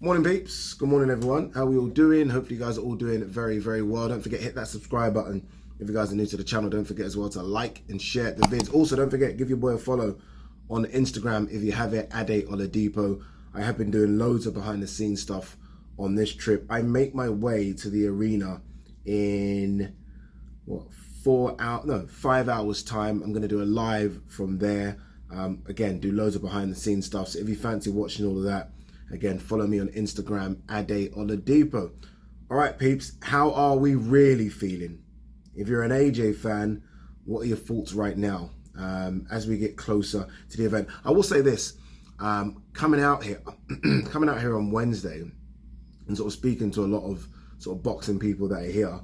Morning peeps, good morning everyone. How are we all doing? Hopefully you guys are all doing very, very well. Don't forget, hit that subscribe button. If you guys are new to the channel, don't forget as well to like and share the vids. Also, don't forget, give your boy a follow on Instagram if you have it, Ade Oladipo. I have been doing loads of behind the scenes stuff on this trip. I make my way to the arena in, 5 hours time. I'm gonna do a live from there. Again, do loads of behind the scenes stuff. So if you fancy watching all of that, again, follow me on Instagram, Ade Oladipo. All right, peeps, how are we really feeling? If you're an AJ fan, what are your thoughts right now as we get closer to the event? I will say this, coming out here on Wednesday and sort of speaking to a lot of sort of boxing people that are here,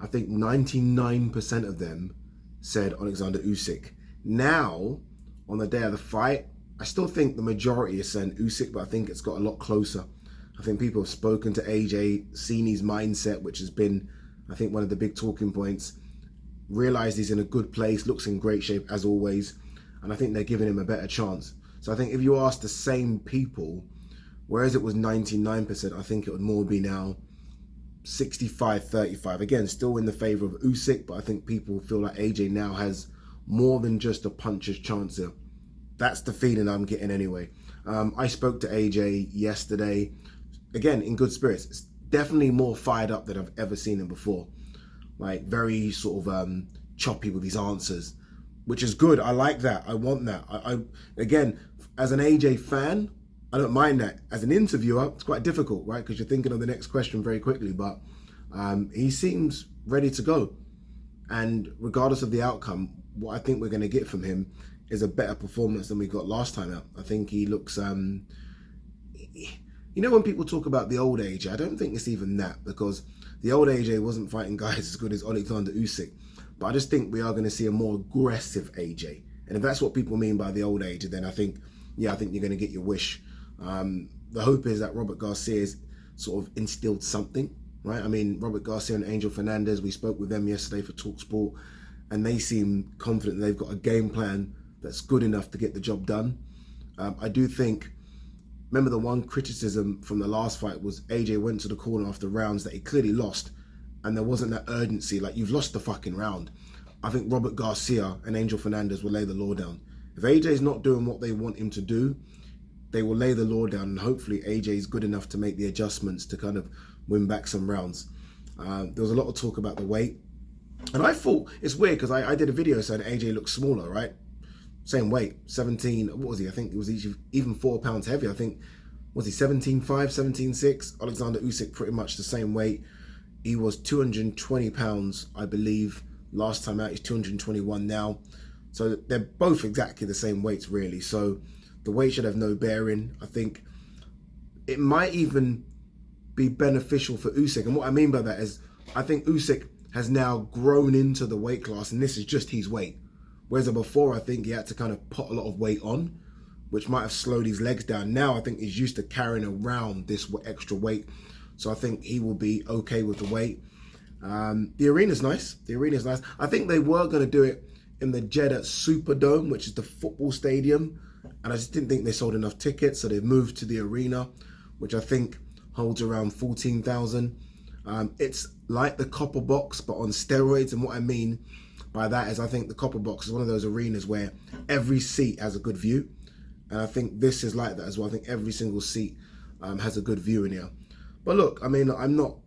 I think 99% of them said OLEKSANDR USYK. Now, on the day of the fight, I still think the majority is saying Usyk, but I think it's got a lot closer. I think people have spoken to AJ, seen his mindset, which has been, I think, one of the big talking points. Realised he's in a good place, looks in great shape as always, and I think they're giving him a better chance. So I think if you ask the same people, whereas it was 99%, I think it would more be now 65-35. Again, still in the favour of Usyk, but I think people feel like AJ now has more than just a puncher's chance here. That's the feeling I'm getting anyway. I spoke to AJ yesterday, again, in good spirits. It's definitely more fired up than I've ever seen him before. Like, very sort of choppy with his answers, which is good. I like that. I want that. Again, as an AJ fan, I don't mind that. As an interviewer, it's quite difficult, right? Because you're thinking of the next question very quickly, but he seems ready to go. And regardless of the outcome, what I think we're going to get from him is a better performance than we got last time out. I think he looks, you know, when people talk about the old AJ, I don't think it's even that, because the old AJ wasn't fighting guys as good as OLEKSANDR USYK. But I just think we are going to see a more aggressive AJ. And if that's what people mean by the old AJ, then I think, yeah, I think you're going to get your wish. The hope is that Robert Garcia's sort of instilled something, right? I mean, Robert Garcia and Angel Fernandez, we spoke with them yesterday for TalkSport, and they seem confident they've got a game plan that's good enough to get the job done. I do think, remember the one criticism from the last fight was AJ went to the corner after rounds that he clearly lost, and there wasn't that urgency, like, you've lost the fucking round. I think Robert Garcia and Angel Fernandez will lay the law down. If AJ's not doing what they want him to do, they will lay the law down, and hopefully AJ's good enough to make the adjustments to kind of win back some rounds. There was a lot of talk about the weight, and I thought, it's weird because I did a video saying AJ looks smaller, right? Same weight, 17, what was he? I think it was even 4 pounds heavier. I think, was he 17.5, 17.6? OLEKSANDR USYK pretty much the same weight. He was 220 pounds, I believe. Last time out, he's 221 now. So they're both exactly the same weights, really. So the weight should have no bearing. I think it might even be beneficial for Usyk. And what I mean by that is, I think Usyk has now grown into the weight class, and this is just his weight. Whereas before, I think he had to kind of put a lot of weight on, which might have slowed his legs down. Now, I think he's used to carrying around this extra weight. So I think he will be okay with the weight. The arena's nice. The arena's nice. I think they were going to do it in the Jeddah Superdome, which is the football stadium. And I just didn't think they sold enough tickets. So they've moved to the arena, which I think holds around 14,000. It's like the Copper Box, but on steroids. And what I mean by that is, I think the Copper Box is one of those arenas where every seat has a good view. And I think this is like that as well. I think every single seat has a good view in here. But look, I mean, I'm not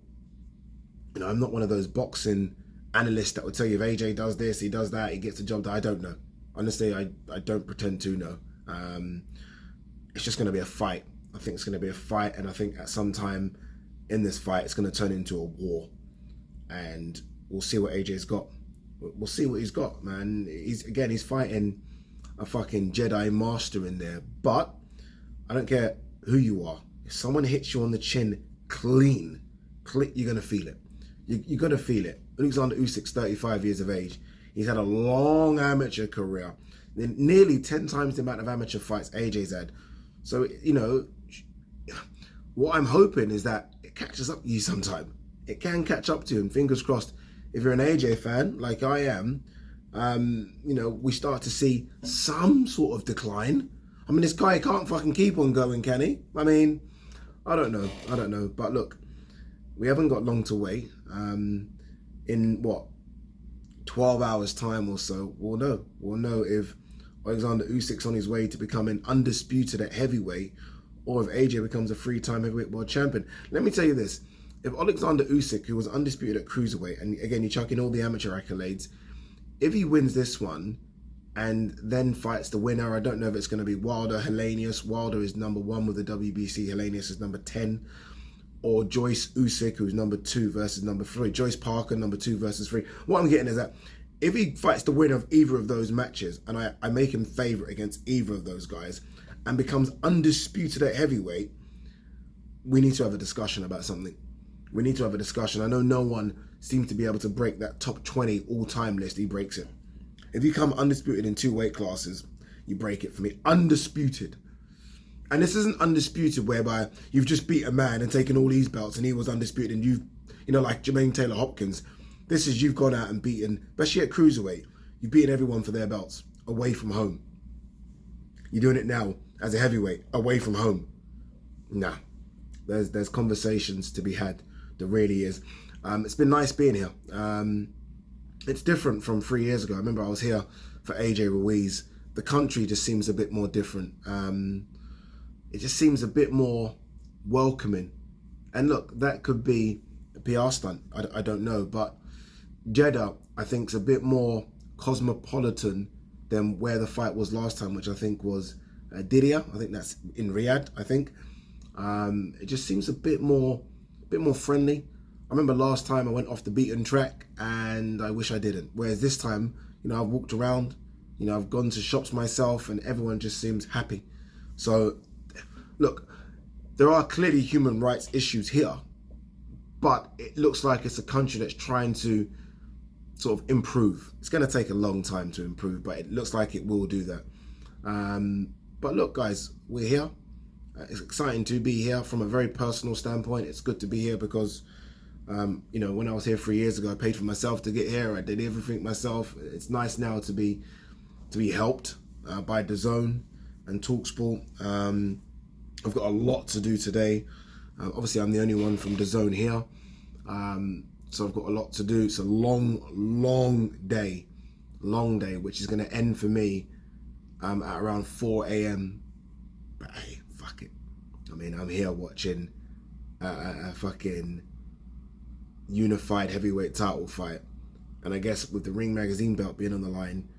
one of those boxing analysts that will tell you if AJ does this, he does that, he gets the job done. I don't know. Honestly, I don't pretend to know. It's just going to be a fight. I think it's going to be a fight. And I think at some time in this fight, it's going to turn into a war. And we'll see what AJ's got. We'll see what he's got, man. He's fighting a fucking Jedi master in there. But I don't care who you are. If someone hits you on the chin clean, you're going to feel it. You're going to feel it. OLEKSANDR Usyk's 35 years of age. He's had a long amateur career. Nearly 10 times the amount of amateur fights AJ's had. So, you know, what I'm hoping is that it catches up to you sometime. It can catch up to him, fingers crossed. If you're an AJ fan, like I am, you know, we start to see some sort of decline. I mean, this guy can't fucking keep on going, can he? I mean, I don't know. But look, we haven't got long to wait. In what, 12 hours time or so, we'll know if Alexander Usyk's on his way to becoming undisputed at heavyweight, or if AJ becomes a 3-time heavyweight world champion. Let me tell you this: if Alexander Usyk, who was undisputed at cruiserweight, and again you chuck in all the amateur accolades, if he wins this one and then fights the winner, I don't know if it's going to be Wilder, Helenius. Wilder is number 1 with the WBC. Helenius is number 10. Or Joyce Usyk, who's number 2 versus number 3. Joyce Parker, number 2 versus 3. What I'm getting is that if he fights the winner of either of those matches, and I make him favourite against either of those guys, and becomes undisputed at heavyweight, we need to have a discussion about something. We need to have a discussion. I know no one seems to be able to break that top 20 all-time list. He breaks it. If you come undisputed in 2 weight classes, you break it for me. Undisputed. And this isn't undisputed whereby you've just beat a man and taken all these belts and he was undisputed and you know, like Jermaine Taylor Hopkins. This is you've gone out and beaten, especially at cruiserweight, you've beaten everyone for their belts away from home. You're doing it now as a heavyweight away from home. Nah, there's conversations to be had. There really is. It's been nice being here. It's different from 3 years ago. I remember I was here for AJ Ruiz. The country just seems a bit more different. It just seems a bit more welcoming. And look, that could be a PR stunt. I don't know. But Jeddah, I think, is a bit more cosmopolitan than where the fight was last time, which I think was Diriyah. I think that's in Riyadh, I think. It just seems a bit more friendly. I remember last time I went off the beaten track and I wish I didn't. Whereas this time, you know, I've walked around, you know, I've gone to shops myself and everyone just seems happy. So, look, there are clearly human rights issues here, but it looks like it's a country that's trying to sort of improve. It's going to take a long time to improve, but it looks like it will do that. But look, guys, we're here. It's exciting to be here from a very personal standpoint. It's good to be here because, you know, when I was here 3 years ago, I paid for myself to get here. I did everything myself. It's nice now to be helped by DAZN and TalkSport. I've got a lot to do today. Obviously, I'm the only one from DAZN here, so I've got a lot to do. It's a long day, which is going to end for me at around 4 a.m. But hey, fuck it. I mean, I'm here watching a fucking unified heavyweight title fight, and I guess with the Ring Magazine belt being on the line,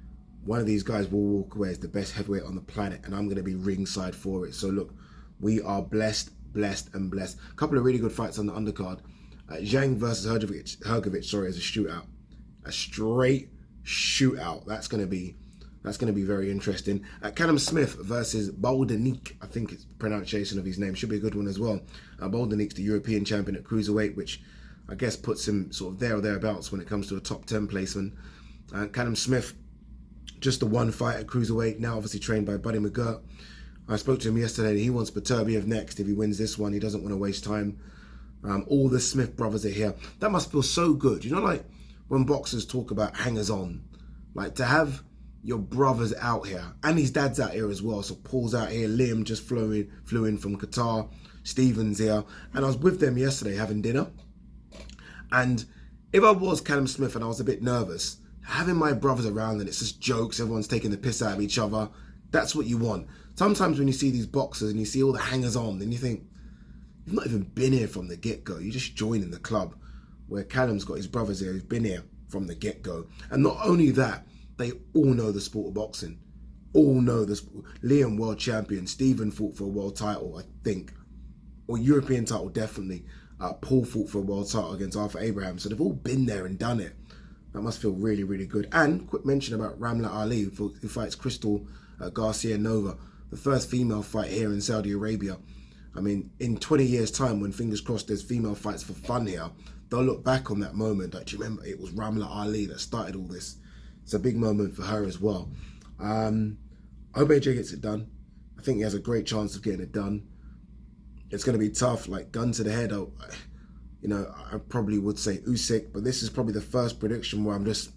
one of these guys will walk away as the best heavyweight on the planet, and I'm going to be ringside for it. So look, we are blessed. A couple of really good fights on the undercard. Zhang versus Hrgovic, is a shootout, a straight shootout. That's going to be very interesting. Callum Smith versus Boldenik, I think it's pronunciation of his name, should be a good one as well. Boldenik's the European champion at cruiserweight, which I guess puts him sort of there or thereabouts when it comes to a top 10 placement. Callum Smith, just the one fight at cruiserweight, now obviously trained by Buddy McGirt. I spoke to him yesterday and he wants Beterbiev next. If he wins this one, he doesn't want to waste time. All the Smith brothers are here. That must feel so good. You know, like when boxers talk about hangers-on, like to have your brothers out here, and his dad's out here as well. So Paul's out here, Liam just flew in from Qatar, Stephen's here, and I was with them yesterday having dinner. And if I was Callum Smith and I was a bit nervous, having my brothers around and it's just jokes, everyone's taking the piss out of each other, that's what you want. Sometimes when you see these boxers and you see all the hangers-on, then you think, you've not even been here from the get-go. You're just joining the club. Where Callum's got his brothers here who've been here from the get-go. And not only that, they all know the sport of boxing. All know the sport. Liam, world champion. Stephen fought for a world title, I think. Or European title, definitely. Paul fought for a world title against Arthur Abraham. So they've all been there and done it. That must feel really, really good. And quick mention about Ramla Ali, who fights Crystal Garcia Nova. The first female fight here in Saudi Arabia. I mean, in 20 years' time, when fingers crossed there's female fights for fun here, they'll look back on that moment. Like, do you remember it was Ramla Ali that started all this? It's a big moment for her as well. I hope AJ gets it done. I think he has a great chance of getting it done. It's going to be tough, like gun to the head. You know, I probably would say Usyk, but this is probably the first prediction where I'm just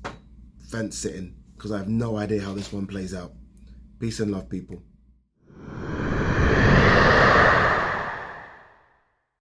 fence sitting because I have no idea how this one plays out. Peace and love, people.